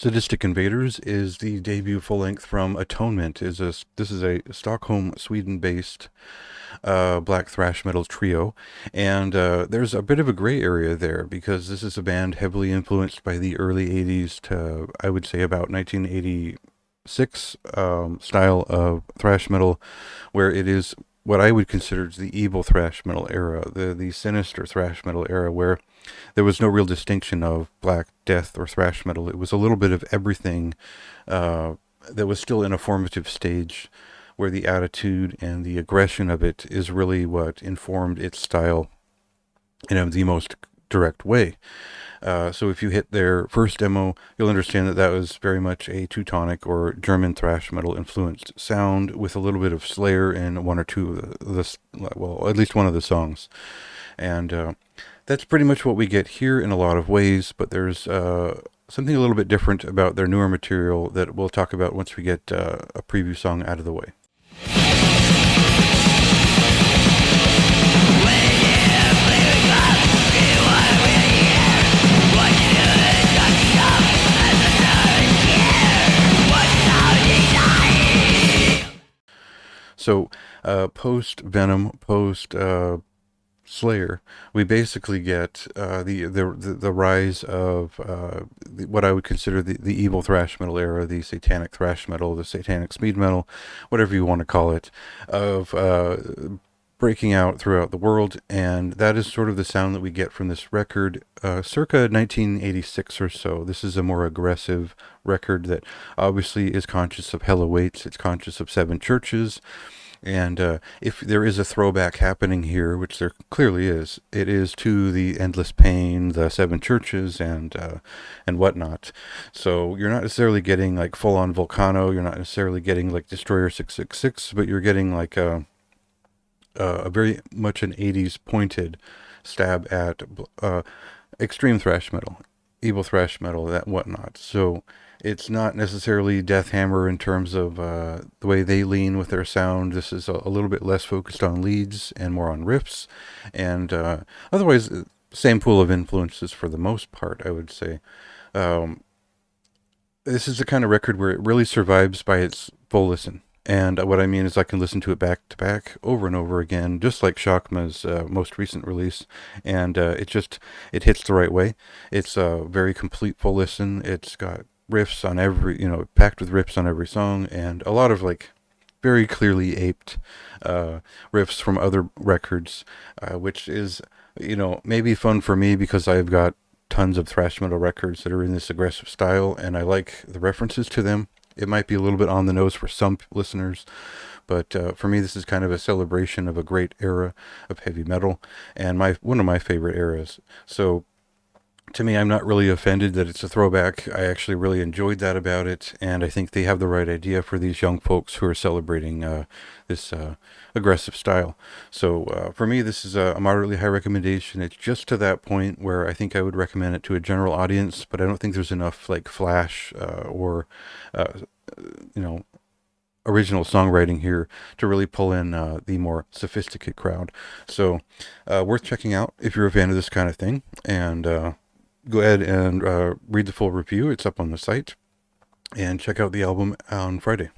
Sadistic Invaders is the debut full length from Atonement. This is a Stockholm, Sweden-based black thrash metal trio, and there's a bit of a gray area there because this is a band heavily influenced by the early '80s to I would say about 1986 style of thrash metal, where it is what I would consider the evil thrash metal era, the sinister thrash metal era, where there was no real distinction of black death or thrash metal. It was a little bit of everything that was still in a formative stage, where the attitude and the aggression of it is really what informed its style in the most direct way. So if you hit their first demo, you'll understand that that was very much a Teutonic or German thrash metal influenced sound with a little bit of Slayer in one or two of well, at least one of the songs. And that's pretty much what we get here in a lot of ways, but there's something a little bit different about their newer material that we'll talk about once we get a preview song out of the way. So, post Venom, post Slayer, we basically get the rise of what I would consider the evil thrash metal era, the satanic thrash metal, the satanic speed metal, whatever you want to call it, of breaking out throughout the world, and that is sort of the sound that we get from this record, circa 1986 or so. This is a more aggressive record that obviously is conscious of Hell Awaits, it's conscious of Seven Churches, and if there is a throwback happening here, which there clearly is, it is to the Endless Pain, the Seven Churches, and whatnot. So you're not necessarily getting like full-on Volcano, you're not necessarily getting like Destroyer 666, but you're getting like a very much an 80s pointed stab at extreme thrash metal, evil thrash metal, that whatnot. So it's not necessarily Death Hammer in terms of the way they lean with their sound. This is a little bit less focused on leads and more on riffs, and otherwise same pool of influences for the most part, I would say. This is the kind of record where it really survives by its full listen. And what I mean is I can listen to it back to back over and over again, just like Shockma's most recent release. And it hits the right way. It's a very complete full listen. It's got riffs on every, packed with riffs on every song, and a lot of like very clearly aped riffs from other records, which is, maybe fun for me because I've got tons of thrash metal records that are in this aggressive style, and I like the references to them. It might be a little bit on the nose for some listeners, but for me, this is kind of a celebration of a great era of heavy metal, and one of my favorite eras. So, to me, I'm not really offended that it's a throwback. I actually really enjoyed that about it, and I think they have the right idea for these young folks who are celebrating this aggressive style. So for me, this is a moderately high recommendation. It's just to that point where I think I would recommend it to a general audience, but I don't think there's enough like flash or original songwriting here to really pull in the more sophisticated crowd. So worth checking out if you're a fan of this kind of thing, and go ahead and read the full review. It's up on the site, and check out the album on Friday.